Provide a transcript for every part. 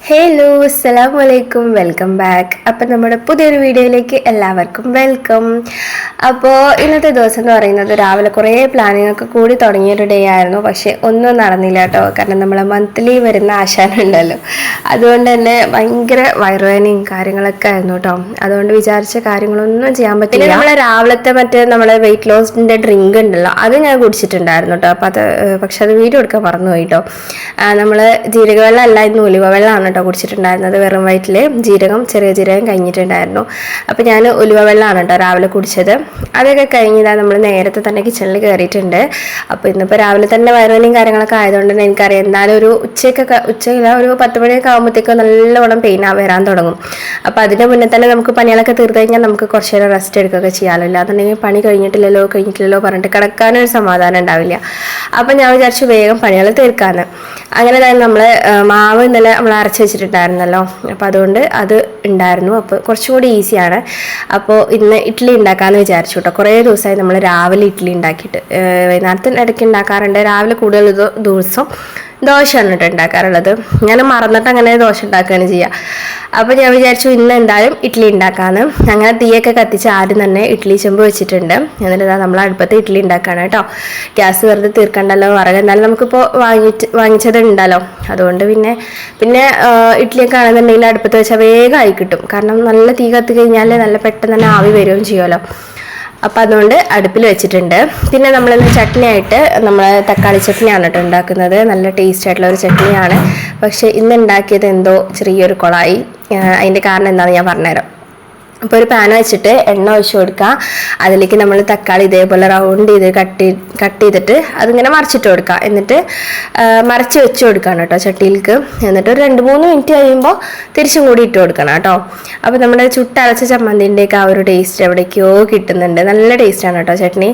Hello അസ്സലാമു അലൈക്കും welcome back. അപ്പം നമ്മുടെ പുതിയൊരു വീഡിയോയിലേക്ക് എല്ലാവർക്കും വെൽക്കം. അപ്പോൾ ഇന്നത്തെ ദിവസം എന്ന് പറയുന്നത് രാവിലെ കുറേ പ്ലാനിങ് ഒക്കെ കൂടി തുടങ്ങിയൊരു ഡേ ആയിരുന്നു. പക്ഷേ ഒന്നും നടന്നില്ല കേട്ടോ. കാരണം നമ്മളെ മന്ത്ലി വരുന്ന ആശാനുണ്ടല്ലോ, അതുകൊണ്ട് തന്നെ ഭയങ്കര വയറുവേദനയും കാര്യങ്ങളൊക്കെ ആയിരുന്നു കേട്ടോ. അതുകൊണ്ട് വിചാരിച്ച കാര്യങ്ങളൊന്നും ചെയ്യാൻ പറ്റില്ല. നമ്മളെ രാവിലത്തെ നമ്മളെ വെയിറ്റ് ലോസിൻ്റെ ഡ്രിങ്ക് ഉണ്ടല്ലോ, അത് ഞാൻ കുടിച്ചിട്ടുണ്ടായിരുന്നു കേട്ടോ. അപ്പോൾ പക്ഷെ അത് വീഡിയോ എടുക്കാൻ മറന്നുപോയി കേട്ടോ. നമ്മൾ ജീരകവെള്ളം അല്ല, ഇന്ന് ഉലുവ വെള്ളമാണ് കേട്ടോ കുടിച്ചിട്ടുണ്ടായിരുന്നത്. വെറും വയറ്റിൽ ചെറിയ ജീരകം കഴിഞ്ഞിട്ടുണ്ടായിരുന്നു. അപ്പോൾ ഞാൻ ഉലുവ വെള്ളമാണ് കേട്ടോ രാവിലെ കുടിച്ചത്. അതൊക്കെ കഴിഞ്ഞാൽ നമ്മൾ നേരത്തെ തന്നെ കിച്ചണിൽ കയറിയിട്ടുണ്ട്. അപ്പോൾ ഇന്നിപ്പോൾ രാവിലെ തന്നെ വയറുവേദനയും കാര്യങ്ങളൊക്കെ ആയതുകൊണ്ട് തന്നെ എനിക്കറിയാം എന്തായാലും ഒരു ഉച്ചയില്ല ഒരു 10 മണിയൊക്കെ ആകുമ്പോഴത്തേക്കും നല്ലോണം പെയിൻ വരാൻ തുടങ്ങും. അപ്പോൾ അതിൻ്റെ മുന്നേ തന്നെ നമുക്ക് പണികളൊക്കെ തീർത്ത് കഴിഞ്ഞാൽ നമുക്ക് കുറച്ച് നേരം റെസ്റ്റ് എടുക്കുകയൊക്കെ ചെയ്യാമല്ലോ. അല്ലാന്നുണ്ടെങ്കിൽ പണി കഴിഞ്ഞിട്ടില്ലല്ലോ പറഞ്ഞിട്ട് കിടക്കാനൊരു സമാധാനം ഉണ്ടാവില്ല. അപ്പോൾ ഞാൻ വിചാരിച്ചു വേഗം പണികൾ തീർക്കാമെന്ന്. അങ്ങനെ തന്നെ നമ്മൾ മാവ് ഇന്നലെ നമ്മൾ അരച്ച് വെച്ചിട്ടുണ്ടായിരുന്നല്ലോ, അപ്പോൾ അതുകൊണ്ട് അത് ഉണ്ടായിരുന്നു. അപ്പോൾ കുറച്ചും കൂടി ഈസിയാണ്. അപ്പോൾ ഇന്ന് ഇഡ്ഡലി ഉണ്ടാക്കാമെന്ന് വിചാരിച്ചു കേട്ടോ. കുറേ ദിവസമായി നമ്മൾ രാവിലെ ഇഡ്ഡലി ഉണ്ടാക്കിയിട്ട്, വൈകുന്നേരത്തിന് ഇടയ്ക്ക് ഉണ്ടാക്കാറുണ്ട്. രാവിലെ കൂടുതൽ ദിവസം ദോശയാണ് കേട്ടോ ഉണ്ടാക്കാറുള്ളത്. ഞാൻ മറന്നിട്ട് അങ്ങനെ ദോശ ഉണ്ടാക്കുകയാണ് ചെയ്യുക. അപ്പോൾ ഞാൻ വിചാരിച്ചു ഇന്ന് എന്തായാലും ഇഡ്ഡലി ഉണ്ടാക്കാമെന്ന്. അങ്ങനെ തീയൊക്കെ കത്തിച്ച് ആദ്യം തന്നെ ഇഡ്ഡലി ചെമ്പ് വെച്ചിട്ടുണ്ട്. എന്നിട്ട് നമ്മൾ അടുപ്പത്ത് ഇഡ്ഡലി ഉണ്ടാക്കുകയാണ് കേട്ടോ. ഗ്യാസ് വെറുതെ തീർക്കണ്ടല്ലോ, വിറക് എന്തായാലും നമുക്കിപ്പോൾ വാങ്ങിച്ചത് ഉണ്ടല്ലോ. അതുകൊണ്ട് പിന്നെ ഇഡ്ഡലിയൊക്കെ ആണെന്നുണ്ടെങ്കിൽ അടുപ്പത്ത് വെച്ചാൽ വേഗം ആയി കിട്ടും. കാരണം നല്ല തീ കത്തി കഴിഞ്ഞാൽ നല്ല പെട്ടെന്ന് തന്നെ ആവി വരികയും ചെയ്യുമല്ലോ. അപ്പം അതുകൊണ്ട് അടുപ്പിൽ വെച്ചിട്ടുണ്ട്. പിന്നെ നമ്മളിന്ന് ചട്നിയായിട്ട് നമ്മൾ തക്കാളി ചട്നിയാണ് കേട്ടോ ഉണ്ടാക്കുന്നത്. നല്ല ടേസ്റ്റ് ആയിട്ടുള്ള ഒരു ചട്നിയാണ്. പക്ഷേ ഇന്ന് ഉണ്ടാക്കിയത് എന്തോ ചെറിയൊരു കുളമായി. അതിൻ്റെ കാരണം എന്താണെന്ന് ഞാൻ പറഞ്ഞുതരാം. അപ്പോൾ ഒരു പാൻ വെച്ചിട്ട് എണ്ണ ഒഴിച്ച് കൊടുക്കുക. അതിലേക്ക് നമ്മൾ തക്കാളി ഇതേപോലെ റൗണ്ട് ചെയ്ത് കട്ട് ചെയ്തിട്ട് അതിങ്ങനെ മറിച്ചിട്ട് കൊടുക്കുക. എന്നിട്ട് മറിച്ച് വെച്ച് കൊടുക്കണം കേട്ടോ ചട്ടിയിലേക്ക്. എന്നിട്ട് ഒരു 2-3 മിനിറ്റ് കഴിയുമ്പോൾ തിരിച്ചും കൂടി ഇട്ട് കൊടുക്കണം കേട്ടോ. അപ്പോൾ നമ്മുടെ ചുട്ടരച്ച ചമ്മന്തിൻ്റെയൊക്കെ ആ ഒരു ടേസ്റ്റ് എവിടേക്കോ കിട്ടുന്നുണ്ട്. നല്ല ടേസ്റ്റാണ് കേട്ടോ ചട്നി.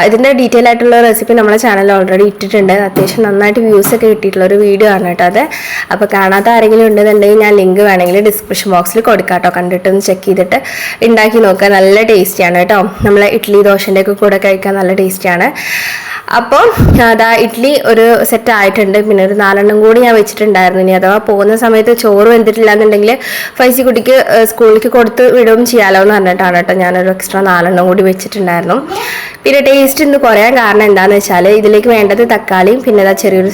ഇതിൻ്റെ ഡീറ്റെയിൽ ആയിട്ടുള്ള റെസിപ്പി നമ്മുടെ ചാനലിൽ ഓൾറെഡി ഇട്ടിട്ടുണ്ട്. അത്യാവശ്യം നന്നായിട്ട് വ്യൂസൊക്കെ കിട്ടിയിട്ടുള്ള ഒരു വീഡിയോ ആണ് കേട്ടോ അത്. അപ്പോൾ കാണാത്ത ആരെങ്കിലും ഉണ്ടെന്നുണ്ടെങ്കിൽ ഞാൻ ലിങ്ക് വേണമെങ്കിൽ ഡിസ്ക്രിപ്ഷൻ ബോക്സിൽ കൊടുക്കാം കേട്ടോ. കണ്ടിട്ടൊന്ന് ചെക്ക് ചെയ്തിട്ട് ഉണ്ടാക്കി നോക്കുക. നല്ല ടേസ്റ്റിയാണ് കേട്ടോ. നമ്മളെ ഇഡ്ഡലി ദോശൻ്റെ ഒക്കെ കൂടെ കഴിക്കാൻ നല്ല ടേസ്റ്റിയാണ്. അപ്പോൾ അതാ ഇഡ്ഡലി ഒരു സെറ്റ് ആയിട്ടുണ്ട്. പിന്നെ ഒരു 4 കൂടി ഞാൻ വെച്ചിട്ടുണ്ടായിരുന്നു. ഇനി അഥവാ പോകുന്ന സമയത്ത് ചോറ് വെന്തിട്ടില്ല എന്നുണ്ടെങ്കിൽ ഫൈസി കുട്ടിക്ക് സ്കൂളിലേക്ക് കൊടുത്ത് വിടുകയും ചെയ്യാമല്ലോ എന്ന് പറഞ്ഞിട്ടാണ് കേട്ടോ ഞാനൊരു എക്സ്ട്രാ 4 കൂടി വെച്ചിട്ടുണ്ടായിരുന്നു. പിന്നെ ടേസ്റ്റ് ഇന്ന് കുറയാൻ കാരണം എന്താണെന്ന് വെച്ചാൽ ഇതിലേക്ക് വേണ്ടത് തക്കാളിയും പിന്നെ അതാ ചെറിയൊരു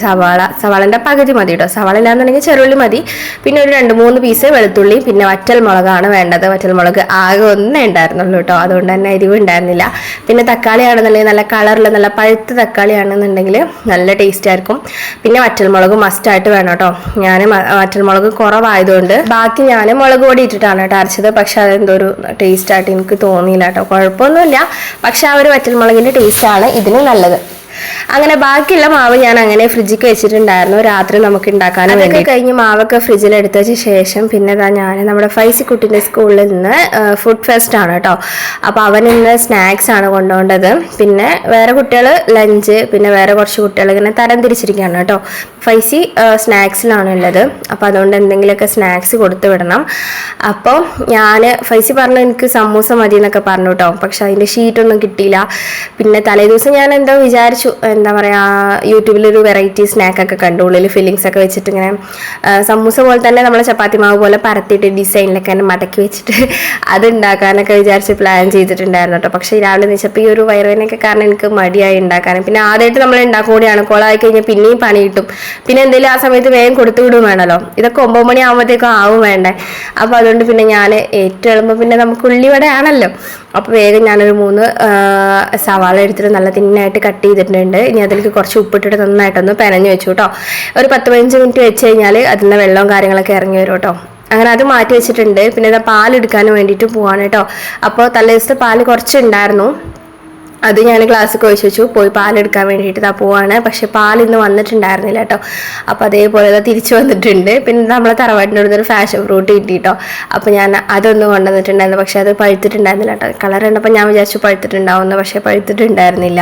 സവാളൻ്റെ പകുതി മതി കേട്ടോ. സവാള ഇല്ലാന്നുണ്ടെങ്കിൽ ചെറുള്ളി മതി. പിന്നെ ഒരു 2-3 പീസ് വെളുത്തുള്ളി, പിന്നെ വറ്റൽമുളകാണ് വേണ്ടത്. വറ്റൽമുളക് ആകെ ഒന്നേ ഉണ്ടായിരുന്നുള്ളൂ കേട്ടോ. അതുകൊണ്ട് തന്നെ എരിവ് ഉണ്ടായിരുന്നില്ല. പിന്നെ തക്കാളി ആണെന്നുണ്ടെങ്കിൽ നല്ല കളറിൽ നല്ല പഴുത്ത തക്കാളി ആണെന്നുണ്ടെങ്കിൽ നല്ല ടേസ്റ്റ് ആയിരിക്കും. പിന്നെ വറ്റൽമുളക് മസ്റ്റായിട്ട് വേണം കേട്ടോ. ഞാൻ വറ്റൽമുളക് കുറവായതുകൊണ്ട് ബാക്കി ഞാൻ മുളക് പൊടി ഇട്ടിട്ടാണ് കേട്ടോ അരച്ചത്. പക്ഷെ അതെന്തോ ഒരു ടേസ്റ്റ് ആയിട്ട് എനിക്ക് തോന്നിയില്ല കേട്ടോ. കുഴപ്പമൊന്നുമില്ല, പക്ഷെ ആ ഒരു വറ്റൽമുളകിൻ്റെ ടേസ്റ്റാണ് ഇതിന് നല്ലത്. അങ്ങനെ ബാക്കിയുള്ള മാവ് ഞാൻ അങ്ങനെ ഫ്രിഡ്ജിക്ക് വെച്ചിട്ടുണ്ടായിരുന്നു, രാത്രി നമുക്ക് ഉണ്ടാക്കാനും വേണ്ടി. കഴിഞ്ഞ് മാവൊക്കെ ഫ്രിഡ്ജിൽ എടുത്തതിന് ശേഷം പിന്നെ ഞാൻ നമ്മുടെ ഫൈസി കുട്ടിൻ്റെ സ്കൂളിൽ നിന്ന് ഫുഡ് ഫെസ്റ്റ് ആണ് കേട്ടോ. അപ്പോൾ അവൻ ഇന്ന് സ്നാക്സ് ആണ് കൊണ്ടുപോകേണ്ടത്. പിന്നെ വേറെ കുട്ടികൾ ലഞ്ച്, പിന്നെ വേറെ കുറച്ച് കുട്ടികൾ ഇങ്ങനെ തരം തിരിച്ചിരിക്കുകയാണ് കേട്ടോ. ഫൈസി സ്നാക്സിലാണ് ഉള്ളത്. അപ്പോൾ അതുകൊണ്ട് എന്തെങ്കിലുമൊക്കെ സ്നാക്സ് കൊടുത്തു വിടണം. അപ്പോൾ ഫൈസി പറഞ്ഞു എനിക്ക് സമൂസ മതി എന്നൊക്കെ പറഞ്ഞു കേട്ടോ. പക്ഷെ അതിൻ്റെ ഷീറ്റൊന്നും കിട്ടിയില്ല. പിന്നെ തലേദിവസം ഞാൻ എന്തോ വിചാരിച്ചു, എന്താ പറയുക, യൂട്യൂബിലൊരു വെറൈറ്റി സ്നാക്കൊക്കെ കണ്ടു. ഉള്ളിൽ ഫില്ലിങ്സ് ഒക്കെ വെച്ചിട്ട് ഇങ്ങനെ സമൂസ പോലെ തന്നെ നമ്മൾ ചപ്പാത്തി മാവ് പോലെ പരത്തിയിട്ട് ഡിസൈനിലൊക്കെ തന്നെ മടക്കി വെച്ചിട്ട് അത് ഉണ്ടാക്കാനൊക്കെ വിചാരിച്ച് പ്ലാൻ ചെയ്തിട്ടുണ്ടായിരുന്നു കേട്ടോ. പക്ഷേ രാവിലെ വെച്ചപ്പോൾ ഈ ഒരു വയറുവേദനയൊക്കെ കാരണം എനിക്ക് മടിയായി ഉണ്ടാക്കാനും. പിന്നെ ആദ്യമായിട്ട് നമ്മൾ ഉണ്ടാക്കും കൂടിയാണ്. കോളായി കഴിഞ്ഞാൽ പിന്നെയും പണി കിട്ടും. പിന്നെ എന്തെങ്കിലും ആ സമയത്ത് വേഗം കൊടുത്തു വിടും വേണമല്ലോ. ഇതൊക്കെ 9 മണി ആകുമ്പോഴത്തേക്കും ആവും വേണ്ടേ. അപ്പോൾ അതുകൊണ്ട് പിന്നെ ഞാൻ ഏറ്റവും എളുപ്പം പിന്നെ നമുക്ക് ഉള്ളിവട ആണല്ലോ. അപ്പോൾ വേഗം ഞാനൊരു 3 സവാള എടുത്തിട്ട് നല്ല തിന്നായിട്ട് കട്ട് ചെയ്തിട്ടുണ്ട്. ഇനി അതിലേക്ക് കുറച്ച് ഉപ്പിട്ടിട്ട് നന്നായിട്ടൊന്ന് പെനഞ്ഞ് വെച്ചു കേട്ടോ. ഒരു 10-15 മിനിറ്റ് വെച്ച് കഴിഞ്ഞാൽ അതിൻ്റെ വെള്ളവും കാര്യങ്ങളൊക്കെ ഇറങ്ങി വരും കേട്ടോ. അങ്ങനെ അത് മാറ്റി വെച്ചിട്ടുണ്ട്. പിന്നെ ഇതാ പാലെടുക്കാനും വേണ്ടിയിട്ട് പോവാണ് കേട്ടോ. അപ്പോൾ തലേദിവസത്തെ പാല് കുറച്ചുണ്ടായിരുന്നു, അത് ഞാൻ ഗ്ലാസ്സിൽ ഒഴിച്ച് വെച്ചു. പോയി പാലെടുക്കാൻ വേണ്ടിയിട്ട് പോവാണ്. പക്ഷെ പാലിന്ന് വന്നിട്ടുണ്ടായിരുന്നില്ല കേട്ടോ. അപ്പോൾ അതേപോലെ തിരിച്ചു വന്നിട്ടുണ്ട്. പിന്നെ നമ്മളെ തറവാട്ടിൻ്റെ അടുത്തൊരു ഫാഷൻ ഫ്രൂട്ട് കിട്ടി കേട്ടോ. അപ്പോൾ ഞാൻ അതൊന്ന് കൊണ്ടുവന്നിട്ടുണ്ടായിരുന്നു. പക്ഷെ അത് പഴുത്തിട്ടുണ്ടായിരുന്നില്ല കേട്ടോ. കളർ കണ്ടപ്പോൾ ഞാൻ വിചാരിച്ചു പഴുത്തിട്ടുണ്ടാവുമെന്ന്, പക്ഷേ പഴുത്തിട്ടുണ്ടായിരുന്നില്ല.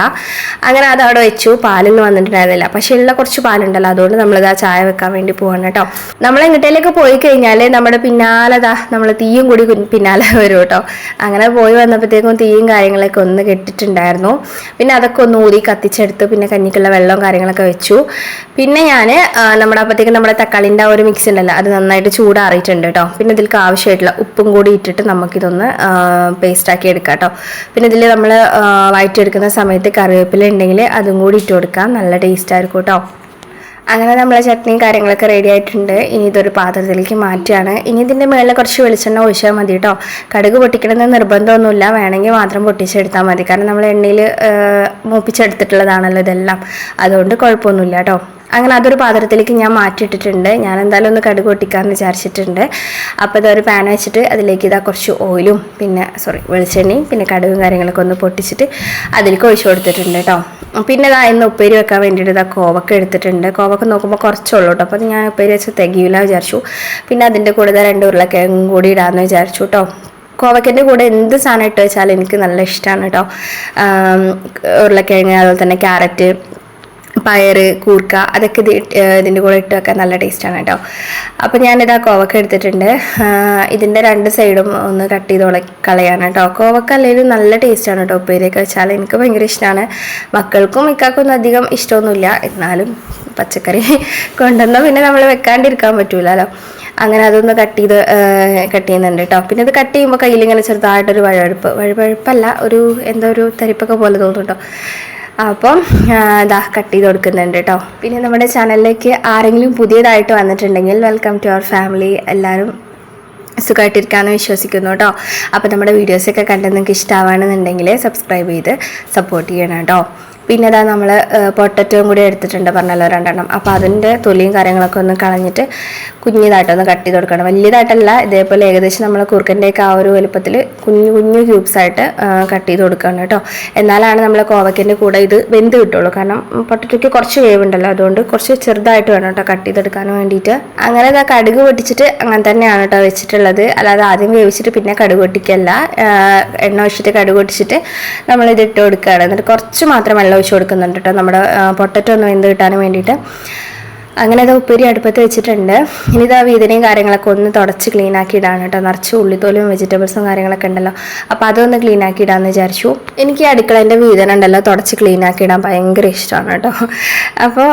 അങ്ങനെ അത് അവിടെ വെച്ചു. പാലിന്ന് വന്നിട്ടുണ്ടായിരുന്നില്ല. പക്ഷെ ഉള്ള കുറച്ച് പാലുണ്ടല്ലോ, അതുകൊണ്ട് നമ്മളിതാ ചായ വെക്കാൻ വേണ്ടി പോവാണ് കേട്ടോ. നമ്മൾ എങ്ങോട്ടേലൊക്കെ പോയി കഴിഞ്ഞാൽ നമ്മുടെ പിന്നാലെ നമ്മൾ തീയും കൂടി പിന്നാലെ വരും കേട്ടോ. അങ്ങനെ പോയി വന്നപ്പോഴത്തേക്കും തീയും കാര്യങ്ങളൊക്കെ ഒന്ന് കെട്ടിട്ടുണ്ടായിരുന്നു. ഉണ്ടായിരുന്നു. പിന്നെ അതൊക്കെ ഒന്ന് ഊതി കത്തിച്ചെടുത്ത് പിന്നെ കഞ്ഞിക്കുള്ള വെള്ളവും കാര്യങ്ങളൊക്കെ വെച്ചു. പിന്നെ ഞാൻ അപ്പോഴത്തേക്കും നമ്മുടെ തക്കാളിൻ്റെ ആ ഒരു മിക്സ് ഉണ്ടല്ലോ അത് നന്നായിട്ട് ചൂടാറിയിട്ടുണ്ട് കേട്ടോ. പിന്നെ ഇതിലേക്ക് ആവശ്യമായിട്ടുള്ള ഉപ്പും കൂടി ഇട്ടിട്ട് നമുക്കിതൊന്ന് പേസ്റ്റാക്കി എടുക്കാം കേട്ടോ. പിന്നെ ഇതിൽ നമ്മൾ വഴറ്റിയെടുക്കുന്ന സമയത്ത് കറിവേപ്പില ഉണ്ടെങ്കിൽ അതും കൂടി ഇട്ട് കൊടുക്കാം, നല്ല ടേസ്റ്റ് ആയിരിക്കും കേട്ടോ. അങ്ങനെ നമ്മളെ ചട്നിയും കാര്യങ്ങളൊക്കെ റെഡി ആയിട്ടുണ്ട്. ഇനി ഇതൊരു പാത്രത്തിലേക്ക് മാറ്റുകയാണ്. ഇനി ഇതിൻ്റെ മുകളിൽ കുറച്ച് വെളിച്ചെണ്ണ ഒഴിച്ചാൽ മതി കേട്ടോ. കടുക് പൊട്ടിക്കണമെന്ന് നിർബന്ധമൊന്നുമില്ല, വേണമെങ്കിൽ മാത്രം പൊട്ടിച്ചെടുത്താൽ മതി. കാരണം നമ്മൾ എണ്ണയിൽ മൂപ്പിച്ചെടുത്തിട്ടുള്ളതാണല്ലോ ഇതെല്ലാം, അതുകൊണ്ട് കുഴപ്പമൊന്നുമില്ല കേട്ടോ. അങ്ങനെ അതൊരു പാത്രത്തിലേക്ക് ഞാൻ മാറ്റിയിട്ടിട്ടുണ്ട്. ഞാൻ എന്തായാലും ഒന്ന് കടുക് പൊട്ടിക്കാമെന്ന് വിചാരിച്ചിട്ടുണ്ട്. അപ്പോൾ ഇതൊരു പാൻ വെച്ചിട്ട് അതിലേക്ക് ഇതാ കുറച്ച് ഓയിലും വെളിച്ചെണ്ണയും പിന്നെ കടുകും കാര്യങ്ങളൊക്കെ ഒന്ന് പൊട്ടിച്ചിട്ട് അതിലേക്ക് ഒഴിച്ചു കൊടുത്തിട്ടുണ്ട് കേട്ടോ. പിന്നെ ഇതാ ഇന്ന് ഉപ്പേരി വെക്കാൻ വേണ്ടിയിട്ട് ഇതാ കോവക്ക എടുത്തിട്ടുണ്ട്. കോവക്ക നോക്കുമ്പോൾ കുറച്ചുള്ളൂ കേട്ടോ. അപ്പോൾ ഞാൻ ഉപ്പേരി വെച്ച് തികയില്ല വിചാരിച്ചു. പിന്നെ അതിൻ്റെ കൂടെ 2 ഉരുളക്കിഴങ്ങും കൂടി ഇടാമെന്ന് വിചാരിച്ചു കേട്ടോ. കോവക്കൻ്റെ കൂടെ എന്ത് സാധനം ഇട്ട് വെച്ചാലും എനിക്ക് നല്ല ഇഷ്ടമാണ് കേട്ടോ. ഉരുളക്കിഴങ്ങ്, അതുപോലെ തന്നെ ക്യാരറ്റ്, പയർ, കൂർക്ക, അതൊക്കെ ഇതിൻ്റെ കൂടെ ഇട്ട് വെക്കാൻ നല്ല ടേസ്റ്റാണ് കേട്ടോ. അപ്പോൾ ഞാനിതാ കോവക്ക എടുത്തിട്ടുണ്ട്. ഇതിൻ്റെ 2 സൈഡും ഒന്ന് കട്ട് ചെയ്ത് കളയാണ് കേട്ടോ. കോവക്ക അല്ലെങ്കിൽ നല്ല ടേസ്റ്റാണ് കേട്ടോ ഉപ്പേരിയൊക്കെ വെച്ചാൽ. എനിക്ക് ഭയങ്കര ഇഷ്ടമാണ്. മക്കൾക്കും മിക്കാക്കൊന്നും അധികം ഇഷ്ടമൊന്നുമില്ല, എന്നാലും പച്ചക്കറി കൊണ്ടുവന്നാൽ പിന്നെ നമ്മൾ വെക്കാണ്ടിരിക്കാൻ പറ്റൂലല്ലോ. അങ്ങനെ അതൊന്ന് കട്ട് ചെയ്യുന്നുണ്ട് കേട്ടോ. പിന്നെ അത് കട്ട് ചെയ്യുമ്പോൾ കയ്യിലിങ്ങനെ ചെറുതായിട്ടൊരു വഴുവഴുപ്പല്ല, എന്തോ ഒരു തരിപ്പൊക്കെ പോലെ തോന്നും കേട്ടോ. അപ്പം ഇതാ കട്ട് ചെയ്ത് കൊടുക്കുന്നുണ്ട് കേട്ടോ. പിന്നെ നമ്മുടെ ചാനലിലേക്ക് ആരെങ്കിലും പുതിയതായിട്ട് വന്നിട്ടുണ്ടെങ്കിൽ വെൽക്കം ടു അവർ ഫാമിലി. എല്ലാവരും സുഖമായിട്ടിരിക്കാമെന്ന് വിശ്വസിക്കുന്നു കേട്ടോ. അപ്പോൾ നമ്മുടെ വീഡിയോസൊക്കെ കണ്ട് നിങ്ങൾക്ക് ഇഷ്ടമാണെന്നുണ്ടെങ്കിൽ സബ്സ്ക്രൈബ് ചെയ്ത് സപ്പോർട്ട് ചെയ്യണം കേട്ടോ. പിന്നെ അതാ നമ്മൾ പൊട്ടറ്റോയും കൂടി എടുത്തിട്ടുണ്ട് പറഞ്ഞല്ലോ 2 എണ്ണം. അപ്പോൾ അതിൻ്റെ തൊലിയും കാര്യങ്ങളൊക്കെ ഒന്ന് കളഞ്ഞിട്ട് കുഞ്ഞിതായിട്ടൊന്ന് കട്ട് ചെയ്ത് കൊടുക്കണം. വലിയതായിട്ടല്ല, ഇതേപോലെ ഏകദേശം നമ്മൾ കുറുക്കൻ്റെയൊക്കെ ആ ഒരു വലുപ്പത്തിൽ കുഞ്ഞു കുഞ്ഞു ക്യൂബ്സായിട്ട് കട്ട് ചെയ്ത് കൊടുക്കണം കേട്ടോ. എന്നാലാണ് നമ്മൾ കോവയ്ക്കൻ്റെ കൂടെ ഇത് വെന്ത് കിട്ടുള്ളൂ. കാരണം പൊട്ടറ്റോയ്ക്ക് കുറച്ച് വേവുണ്ടല്ലോ, അതുകൊണ്ട് കുറച്ച് ചെറുതായിട്ട് വേണം കേട്ടോ കട്ട് ചെയ്തെടുക്കാൻ വേണ്ടിയിട്ട്. അങ്ങനെ ഇതാ കടുക് പൊട്ടിച്ചിട്ട് അങ്ങനെ തന്നെയാണ് കേട്ടോ വെച്ചിട്ടുള്ളത്. അല്ലാതെ ആദ്യം വേവിച്ചിട്ട് പിന്നെ കടുക് പൊട്ടിക്കല്ല, എണ്ണ ഒഴിച്ചിട്ട് കടുക് പൊട്ടിച്ചിട്ട് നമ്മളിത് ഇട്ട് കൊടുക്കുകയാണ്. എന്നിട്ട് കുറച്ച് മാത്രം വെള്ളം ഒഴിച്ച് കൊടുക്കുന്നുണ്ട് കേട്ടോ, നമ്മുടെ പൊട്ടറ്റോ ഒന്ന് വെന്ത് കിട്ടാൻ വേണ്ടിയിട്ട്. അങ്ങനെ അത് ഉപ്പേരി അടുപ്പത്ത് വെച്ചിട്ടുണ്ട്. ഇനി ഇതാ വീതനയും കാര്യങ്ങളൊക്കെ ഒന്ന് തുടച്ച് ക്ലീൻ ആക്കി ഇടാണ് കേട്ടോ. നിറച്ച് ഉള്ളിത്തോലും വെജിറ്റബിൾസും കാര്യങ്ങളൊക്കെ ഉണ്ടല്ലോ, അപ്പോൾ അതൊന്ന് ക്ലീൻ ആക്കി ഇടാമെന്ന് വിചാരിച്ചു. എനിക്ക് ഈ അടുക്കളേൻ്റെ വീതന ഉണ്ടല്ലോ തുടച്ച് ക്ലീൻ ആക്കി ഇടാൻ ഭയങ്കര ഇഷ്ടമാണ് കേട്ടോ. അപ്പോൾ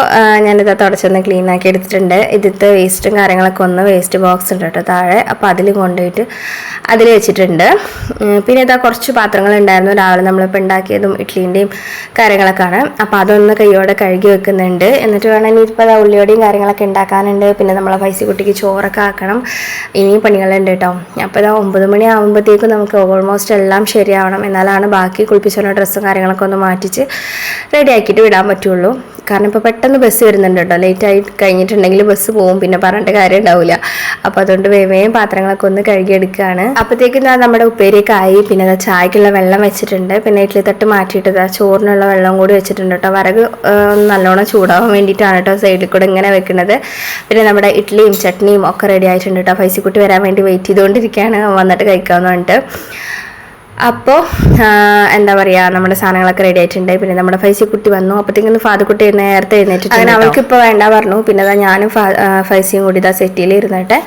ഞാനിതാ തുടച്ചൊന്ന് ക്ലീൻ ആക്കി എടുത്തിട്ടുണ്ട്. ഇതിലത്തെ വേസ്റ്റും കാര്യങ്ങളൊക്കെ ഒന്ന് വേസ്റ്റ് ബോക്സ് ഉണ്ട് കേട്ടോ താഴെ, അപ്പോൾ അതിൽ കൊണ്ടുപോയിട്ട് അതിൽ വെച്ചിട്ടുണ്ട്. പിന്നെ ഇതാ കുറച്ച് പാത്രങ്ങൾ ഉണ്ടായിരുന്നു രാവിലെ നമ്മളിപ്പോൾ ഉണ്ടാക്കിയതും ഇഡ്ഡലിൻ്റെയും കാര്യങ്ങളൊക്കെയാണ്. അപ്പോൾ അതൊന്ന് കൈയോടെ കഴുകി വെക്കുന്നുണ്ട്. എന്നിട്ട് വേണം ഇനിയിപ്പോൾ അതാ ഉള്ളിയോടെയും കാര്യങ്ങളൊക്കെ ഉണ്ടാക്കാനുണ്ട്. പിന്നെ നമ്മളെ ഫൈസിക്കുട്ടിക്ക് ചോറൊക്കെ ആക്കണം, ഇനിയും പണികളുണ്ട് കേട്ടോ. അപ്പോൾ ഇതാ 9 മണി ആകുമ്പോഴത്തേക്കും നമുക്ക് ഓൾമോസ്റ്റ് എല്ലാം ശരിയാവണം, എന്നാലാണ് ബാക്കി കുളിപ്പിച്ചുള്ള ഡ്രസ്സും കാര്യങ്ങളൊക്കെ ഒന്ന് മാറ്റിച്ച് റെഡി ആക്കിയിട്ട് വിടാൻ പറ്റുള്ളൂ. കാരണം ഇപ്പോൾ പെട്ടെന്ന് ബസ് വരുന്നുണ്ട് കേട്ടോ. ലേറ്റായി കഴിഞ്ഞിട്ടുണ്ടെങ്കിൽ ബസ് പോകും, പിന്നെ പറഞ്ഞിട്ട് കാര്യം ഉണ്ടാവില്ല. അപ്പോൾ അതുകൊണ്ട് വേഗം പാത്രങ്ങളൊക്കെ ഒന്ന് കഴുകിയെടുക്കുകയാണ്. അപ്പോഴത്തേക്കും നമ്മുടെ ഉപ്പേരിയൊക്കെ ആയി. പിന്നെ ചായക്കുള്ള വെള്ളം വെച്ചിട്ടുണ്ട്. പിന്നെ ഇഡ്ഡലി തട്ട് മാറ്റിയിട്ട് ചോറിനുള്ള വെള്ളം കൂടി വെച്ചിട്ടുണ്ട് കേട്ടോ. വിറക് നല്ലോണം ചൂടാവാൻ വേണ്ടിയിട്ടാണ് കേട്ടോ സൈഡിൽ കൂടെ ഇങ്ങനെ വെക്കുന്നത്. പിന്നെ നമ്മുടെ ഇഡ്ഡലിയും ചട്നിയും ഒക്കെ റെഡി ആയിട്ടുണ്ട് കേട്ടോ. ഫൈസിക്കുട്ടി വരാൻ വേണ്ടി വെയിറ്റ് ചെയ്തുകൊണ്ടിരിക്കുകയാണ്, വന്നിട്ട് കഴിക്കാമെന്ന് പറഞ്ഞിട്ട്. അപ്പോൾ എന്താ പറയുക, നമ്മുടെ സാധനങ്ങളൊക്കെ റെഡി ആയിട്ടുണ്ട്. പിന്നെ നമ്മുടെ ഫൈസിക്കുട്ടി വന്നു. അപ്പോഴത്തേക്കും ഫാദുക്കുട്ടി നേരത്തെ എഴുന്നേറ്റിട്ട് അങ്ങനെ അവൾക്കിപ്പോൾ വേണ്ട പറഞ്ഞു. പിന്നെ ഞാനും ഫൈസിയും കൂടി ഇതാ സെറ്റിയിൽ ഇരുന്നിട്ട്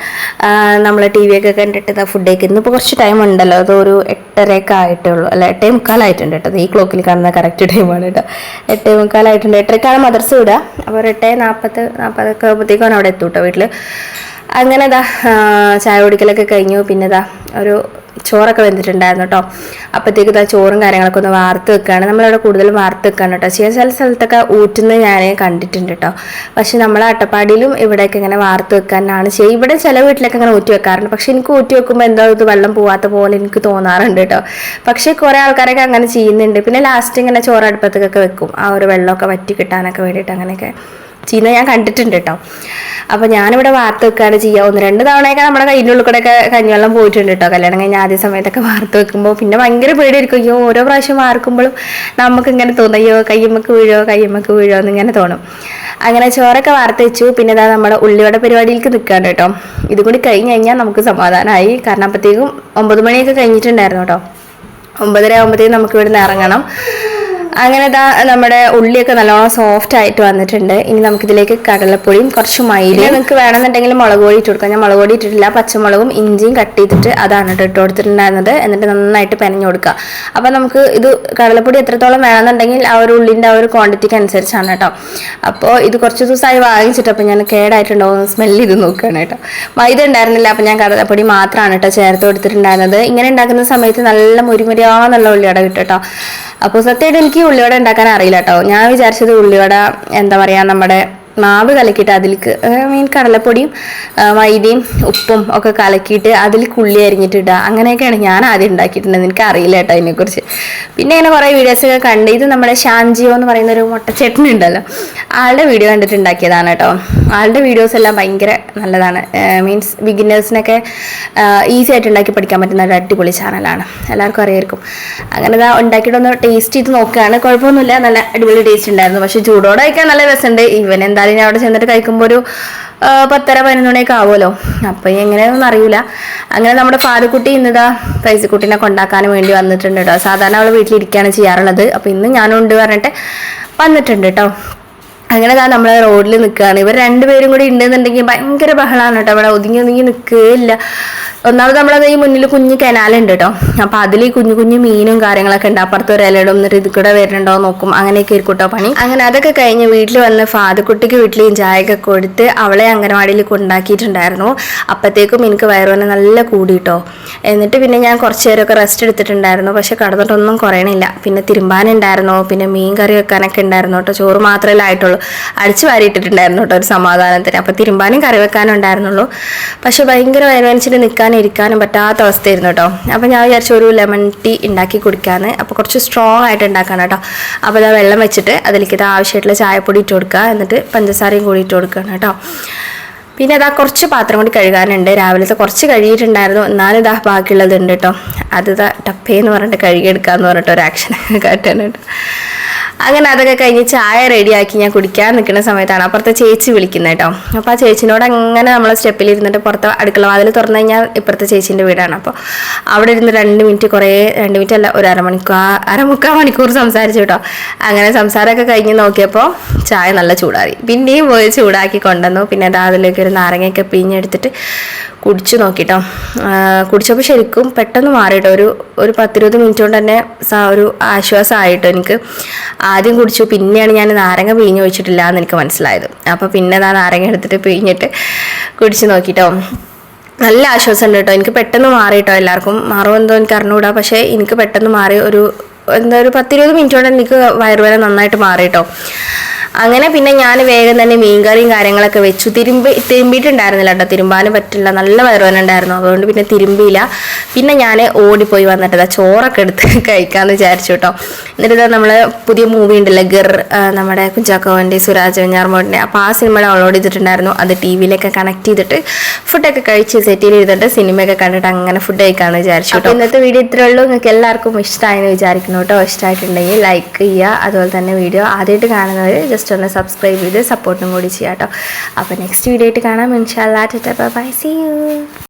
നമ്മൾ ടി വി ഒക്കെ കണ്ടിട്ട് ഇതാ ഫുഡ് കഴിക്കുന്നു. ഇപ്പോൾ കുറച്ച് ടൈം ഉണ്ടല്ലോ, അതൊരു 8:30 ആയിട്ടേ ഉള്ളൂ, അല്ല 8:45 കേട്ടോ. ഈ ക്ലോക്കിൽ കാണുന്ന കറക്റ്റ് ടൈമാണ് കേട്ടോ. 8:45 8:30 മദർസ് വിടുക. അപ്പോൾ 8:40 ആകുമ്പോഴത്തേക്കാണ് അവിടെ എത്തും കേട്ടോ വീട്ടിൽ. അങ്ങനെ ഇതാ ചായ കുടിക്കലൊക്കെ കഴിഞ്ഞു. പിന്നെ ഇതാ ഒരു ചോറൊക്കെ വെന്തിട്ടുണ്ടായിരുന്നു കേട്ടോ. അപ്പോഴത്തേക്ക് ഇതാ ചോറും കാര്യങ്ങളൊക്കെ ഒന്ന് വാർത്ത് വെക്കുകയാണ്. നമ്മളിവിടെ കൂടുതലും വാർത്ത് വെക്കുകയാണ് കേട്ടോ. ചില സ്ഥലത്തൊക്കെ ഊറ്റുന്നത് ഞാൻ കണ്ടിട്ടുണ്ട് കേട്ടോ. പക്ഷെ നമ്മളെ അട്ടപ്പാടിയിലും ഇവിടെയൊക്കെ ഇങ്ങനെ വാർത്ത് വെക്കാനാണ് ചെയ്യുക. ഇവിടെ ചില വീട്ടിലൊക്കെ ഇങ്ങനെ ഊറ്റി വെക്കാറുണ്ട്. പക്ഷെ എനിക്ക് ഊറ്റി വെക്കുമ്പോൾ എന്തോ ഇത് വെള്ളം പോവാത്ത പോലെ എനിക്ക് തോന്നാറുണ്ട് കേട്ടോ. പക്ഷേ കുറേ ആൾക്കാരൊക്കെ അങ്ങനെ ചെയ്യുന്നുണ്ട്. പിന്നെ ലാസ്റ്റ് ഇങ്ങനെ ചോറ് അടുപ്പത്തേക്കൊക്കെ വെക്കും, ആ ഒരു വെള്ളമൊക്കെ വറ്റി കിട്ടാനൊക്കെ വേണ്ടിയിട്ട് അങ്ങനെയൊക്കെ ചെയ്യുന്നത് ഞാൻ കണ്ടിട്ടുണ്ട് കേട്ടോ. അപ്പോൾ ഞാനിവിടെ വാർത്ത് വെക്കുകയാണ് ചെയ്യുക. 1-2 തവണയൊക്കെ നമ്മുടെ കയ്യിൻ്റെ ഉള്ളിൽ കൂടെയൊക്കെ കഞ്ഞിവെള്ളം പോയിട്ടുണ്ട് കേട്ടോ. കല്യാണം കഴിഞ്ഞ ആദ്യ സമയത്തൊക്കെ വാർത്ത് വെക്കുമ്പോൾ പിന്നെ ഭയങ്കര പേടിയായിരിക്കും. അയ്യോ ഓരോ പ്രാവശ്യം വാർക്കുമ്പോഴും നമുക്കിങ്ങനെ തോന്നും, അയ്യോ കയ്യമ്മക്ക് വീഴോ എന്നിങ്ങനെ തോന്നും. അങ്ങനെ ചോറൊക്കെ വാർത്ത് വെച്ചു. പിന്നെ ഇതാ നമ്മുടെ ഉള്ളിവട പരിപാടിയിലേക്ക് നിൽക്കുകയാണ് കേട്ടോ. ഇതും കൂടി കഴിഞ്ഞ് കഴിഞ്ഞാൽ നമുക്ക് സമാധാനമായി. കാരണം അപ്പോഴത്തേക്കും 9 മണിയൊക്കെ കഴിഞ്ഞിട്ടുണ്ടായിരുന്നു കേട്ടോ. 9:30 ആകുമ്പോഴത്തേക്കും നമുക്ക് ഇവിടുന്ന് ഇറങ്ങണം. അങ്ങനെ ഇതാ നമ്മുടെ ഉള്ളിയൊക്കെ നല്ലോണം സോഫ്റ്റ് ആയിട്ട് വന്നിട്ടുണ്ട്. ഇനി നമുക്കിതിലേക്ക് കടലപ്പൊടിയും കുറച്ച് മൈദയും നിങ്ങൾക്ക് വേണമെന്നുണ്ടെങ്കിൽ മുളക് പൊടി ഇട്ട് കൊടുക്കാം. ഞാൻ മുളക് പൊടി ഇട്ടിട്ടില്ല, പച്ചമുളകും ഇഞ്ചിയും കട്ട് ചെയ്തിട്ട് അതാണ് ഇട്ട് കൊടുത്തിട്ടുണ്ടായിരുന്നത്. എന്നിട്ട് നന്നായിട്ട് പെനഞ്ഞു കൊടുക്കുക. അപ്പം നമുക്ക് ഇത് കടലപ്പൊടി എത്രത്തോളം വേണമെന്നുണ്ടെങ്കിൽ ആ ഒരു ഉള്ളിൻ്റെ ആ ഒരു ക്വാണ്ടിറ്റിക്ക് അനുസരിച്ചാണ് കേട്ടോ. അപ്പോൾ ഇത് കുറച്ച് ദിവസമായി വാങ്ങിച്ചിട്ട് അപ്പോൾ ഞാൻ കേടായിട്ടുണ്ടാവും സ്മെല്ല് ചെയ്ത് നോക്കുകയാണ് കേട്ടോ. മൈദ ഉണ്ടായിരുന്നില്ല, അപ്പോൾ ഞാൻ കടലപ്പൊടി മാത്രമാണ് കേട്ടോ ചേർത്ത് കൊടുത്തിട്ടുണ്ടായിരുന്നത്. ഇങ്ങനെ ഉണ്ടാക്കുന്ന സമയത്ത് നല്ല മുരിമുരിയാന്നുള്ള ഉള്ളിവട കിട്ടും കേട്ടോ. അപ്പോൾ സത്യമായിട്ട് എനിക്ക് ഉള്ളിവട ഉണ്ടാക്കാൻ അറിയില്ല കേട്ടോ. ഞാൻ വിചാരിച്ചത് ഉള്ളിവട എന്താ പറയുക, നമ്മുടെ മാവ് കലക്കിയിട്ട് അതിലേക്ക് കടലപ്പൊടിയും മൈദയും ഉപ്പും ഒക്കെ കലക്കിയിട്ട് അതിൽ ഉള്ളി അരിഞ്ഞിട്ടിടുക, അങ്ങനെയൊക്കെയാണ് ഞാൻ ആദ്യം ഉണ്ടാക്കിയിട്ടുണ്ടെന്ന്. എനിക്ക് അറിയില്ല കേട്ടോ അതിനെക്കുറിച്ച്. പിന്നെ ഇങ്ങനെ കുറേ വീഡിയോസൊക്കെ കണ്ട് ഇത് നമ്മുടെ ഷാൻജിയോ എന്ന് പറയുന്ന ഒരു മുട്ടച്ചേട്ടൻ ഉണ്ടല്ലോ, ആളുടെ വീഡിയോ കണ്ടിട്ട് ഉണ്ടാക്കിയതാണ് കേട്ടോ. ആളുടെ വീഡിയോസ് എല്ലാം ഭയങ്കര നല്ലതാണ്. മീൻസ് ബിഗിനേഴ്സിനൊക്കെ ഈസി ആയിട്ട് ഉണ്ടാക്കി പഠിക്കാൻ പറ്റുന്ന ഒരു അടിപൊളി ചാനലാണ്, എല്ലാവർക്കും അറിയായിരിക്കും. അങ്ങനെ ഇതാ ഉണ്ടാക്കിയിട്ടൊന്ന് ടേസ്റ്റ് ചെയ്ത് നോക്കുകയാണ്. കുഴപ്പമൊന്നുമില്ല, നല്ല അടിപൊളി ടേസ്റ്റ് ഉണ്ടായിരുന്നു. പക്ഷേ ചൂടോടെ കഴിക്കാൻ നല്ല രസമുണ്ട്. ഇവൻ എന്തായാലും ഞാൻ അവിടെ ചെന്നിട്ട് കഴിക്കുമ്പോൾ ഒരു 10-11 മണിയൊക്കെ ആവുമല്ലോ. അപ്പം എങ്ങനെയാണെന്നൊന്നും അറിയില്ല. അങ്ങനെ നമ്മുടെ ഫാദുക്കുട്ടി ഇന്നിതാ ഫൈസിക്കുട്ടീനെ കൊണ്ടാക്കാൻ വേണ്ടി വന്നിട്ടുണ്ട് കേട്ടോ. സാധാരണ അവൾ വീട്ടിലിരിക്കുകയാണ് ചെയ്യാറുള്ളത്. അപ്പോൾ ഇന്ന് ഞാനുണ്ട് പറഞ്ഞിട്ട് വന്നിട്ടുണ്ട് കേട്ടോ. അങ്ങനെ നമ്മൾ റോഡിൽ നിൽക്കുകയാണ്. ഇവർ രണ്ടുപേരും കൂടി ഉണ്ടെന്നുണ്ടെങ്കിൽ ഭയങ്കര ബഹളമാണ് കേട്ടോ. അവിടെ ഒതുങ്ങി നിൽക്കുകയില്ല. ഒന്നാമത് നമ്മളത് ഈ മുന്നിൽ കുഞ്ഞു കനാലുണ്ട് കേട്ടോ. അപ്പോൾ അതിൽ കുഞ്ഞു കുഞ്ഞു മീനും കാര്യങ്ങളൊക്കെ ഉണ്ട്. അപ്പുറത്ത് ഒരു ഇലയിടും, എന്നിട്ട് ഇത് കൂടെ വരുന്നുണ്ടോ നോക്കും, അങ്ങനെയൊക്കെ ആയിരിക്കും കേട്ടോ പണി. അങ്ങനെ അതൊക്കെ കഴിഞ്ഞ് വീട്ടിൽ വന്ന് ഫാദുക്കുട്ടിക്ക് വീട്ടിലും ചായയൊക്കെ കൊടുത്ത് അവളെ അംഗനവാടിയിൽ കൊണ്ടാക്കിയിട്ടുണ്ടായിരുന്നു. അപ്പോഴത്തേക്കും എനിക്ക് വയറുവേദന നല്ല കൂടി കേട്ടോ. എന്നിട്ട് പിന്നെ ഞാൻ കുറച്ച് നേരമൊക്കെ റെസ്റ്റ് എടുത്തിട്ടുണ്ടായിരുന്നു. പക്ഷെ കടന്നിട്ടൊന്നും കുറയണില്ല. പിന്നെ തിരുമ്പാനുണ്ടായിരുന്നു, പിന്നെ മീൻ കറി വെക്കാനൊക്കെ ഉണ്ടായിരുന്നു കേട്ടോ. ചോറ് മാത്രമേ ആയിട്ടുള്ളൂ, അടിച്ചു വാരിയിട്ടിട്ടുണ്ടായിരുന്നു കേട്ടോ ഒരു സമാധാനത്തിന്. അപ്പോൾ തിരുമ്പാനും കറി വെക്കാനും ഉണ്ടായിരുന്നുള്ളൂ. പക്ഷെ ഭയങ്കര വയറുവേദനിച്ചിട്ട് ഇരിക്കാനും പറ്റാത്ത അവസ്ഥയായിരുന്നു കേട്ടോ. അപ്പോൾ ഞാൻ വിചാരിച്ചു ഒരു ലെമൺ ടീ ഉണ്ടാക്കി കുടിക്കാമെന്ന്. അപ്പോൾ കുറച്ച് സ്ട്രോങ് ആയിട്ട് ഉണ്ടാക്കണം കേട്ടോ. അപ്പോൾ അത് വെള്ളം വെച്ചിട്ട് അതിലേക്ക് ഇത് ആവശ്യമായിട്ടുള്ള ചായപ്പൊടി ഇട്ട് കൊടുക്കുക, എന്നിട്ട് പഞ്ചസാരയും കൂടി ഇട്ട് കൊടുക്കണം കേട്ടോ. പിന്നെ അതാ കുറച്ച് പാത്രം കൂടി കഴുകാനുണ്ട്. രാവിലത്തെ കുറച്ച് കഴുകിയിട്ടുണ്ടായിരുന്നു, എന്നാലും ഇതാ ബാക്കിയുള്ളത് ഉണ്ട് കേട്ടോ. അത് ടപ്പേന്ന് പറഞ്ഞിട്ട് കഴുകിയെടുക്കാമെന്ന് പറഞ്ഞിട്ട് ഒരു ആക്ഷൻ കാട്ടാനുണ്ട്. അങ്ങനെ അതൊക്കെ കഴിഞ്ഞ് ചായ റെഡിയാക്കി ഞാൻ കുടിക്കാൻ നിൽക്കുന്ന സമയത്താണ് അപ്പുറത്തെ ചേച്ചി വിളിക്കുന്നത് കേട്ടോ. അപ്പോൾ ആ ചേച്ചിനോട് അങ്ങനെ നമ്മൾ സ്റ്റെപ്പിലിരുന്നിട്ട് പുറത്ത് അടുക്കള വാതിൽ തുറന്നു കഴിഞ്ഞാൽ ഇപ്പുറത്തെ ചേച്ചീൻ്റെ വീടാണ്. അപ്പോൾ അവിടെ ഇരുന്ന് 2 മിനിറ്റ് അല്ല, ഒരു അരമുക്കാൽ മണിക്കൂർ സംസാരിച്ചു കേട്ടോ. അങ്ങനെ സംസാരമൊക്കെ കഴിഞ്ഞ് നോക്കിയപ്പോൾ ചായ നല്ല ചൂടാറി. പിന്നെയും പോയി ചൂടാക്കി കൊണ്ടുവന്നു. പിന്നെ അതിലേക്ക് ഒരു നാരങ്ങയൊക്കെ പിഴിഞ്ഞെടുത്തിട്ട് കുടിച്ചു നോക്കിട്ടോ. കുടിച്ചപ്പോൾ ശരിക്കും പെട്ടെന്ന് മാറിയിട്ടോ. ഒരു 10-20 മിനിറ്റ് കൊണ്ട് തന്നെ ഒരു ആശ്വാസമായിട്ടോ എനിക്ക്. ആദ്യം കുടിച്ചു, പിന്നെയാണ് ഞാൻ നാരങ്ങ പിഴിഞ്ഞ് ഒഴിച്ചിട്ടില്ല എന്ന് എനിക്ക് മനസ്സിലായത്. അപ്പോൾ പിന്നെ നാരങ്ങ എടുത്തിട്ട് പിഴിഞ്ഞിട്ട് കുടിച്ചു നോക്കിട്ടോ. നല്ല ആശ്വാസം ഉണ്ട് കേട്ടോ. എനിക്ക് പെട്ടെന്ന് മാറിയിട്ടോ. എല്ലാവർക്കും മാറുമെന്തോ എനിക്ക് അറിഞ്ഞുകൂടാ, പക്ഷേ എനിക്ക് പെട്ടെന്ന് മാറി. ഒരു 10-20 മിനിറ്റ് കൊണ്ട് എനിക്ക് വയറുവേദന നന്നായിട്ട് മാറിയിട്ടോ. അങ്ങനെ പിന്നെ ഞാൻ വേഗം തന്നെ മീൻകറിയും കാര്യങ്ങളൊക്കെ വെച്ചു. തിരുമ്പിയിട്ടുണ്ടായിരുന്നില്ല കേട്ടോ, തിരുമ്പാനും പറ്റില്ല, നല്ല വയറുവേദന ഉണ്ടായിരുന്നു. അതുകൊണ്ട് പിന്നെ തിരുമ്പിയില്ല. പിന്നെ ഞാൻ ഓടിപ്പോയി വന്നിട്ട് ചോറൊക്കെ എടുത്ത് കഴിക്കാമെന്ന് വിചാരിച്ചു കേട്ടോ. എന്നിട്ട് നമ്മൾ പുതിയ മൂവി ഉണ്ടല്ലോ ഗർ, നമ്മുടെ കുഞ്ചാക്കോൻ്റെ സുരാജ് വെഞ്ഞാറമ്മൂടിൻ്റെ, അപ്പോൾ ആ സിനിമ ഡൗൺലോഡ് ചെയ്തിട്ടുണ്ടായിരുന്നു. അത് TV-യിലൊക്കെ കണക്ട് ചെയ്തിട്ട് ഫുഡൊക്കെ കഴിച്ച് സെറ്റിൽ ചെയ്തിട്ട് സിനിമയൊക്കെ കണ്ടിട്ട് അങ്ങനെ ഫുഡ് കഴിക്കാമെന്ന് വിചാരിച്ചു കേട്ടോ. ഇന്നത്തെ വീഡിയോ ഇത്രയേ ഉള്ളൂ. നിങ്ങൾക്ക് എല്ലാവർക്കും ഇഷ്ടമായെന്ന് വിചാരിക്കുന്നു കേട്ടോ. ഇഷ്ടമായിട്ടുണ്ടെങ്കിൽ ലൈക്ക് ചെയ്യുക. അതുപോലെ തന്നെ വീഡിയോ ആദ്യമായിട്ട് കാണുന്നവർ ജസ്റ്റ് ഒന്ന് സബ്സ്ക്രൈബ് ചെയ്ത് സപ്പോർട്ടും കൂടി ചെയ്യാം കേട്ടോ. അപ്പോൾ നെക്സ്റ്റ് വീഡിയോ ആയിട്ട് കാണാം. ഇൻഷാല്ലാ. Tata bye bye, see U.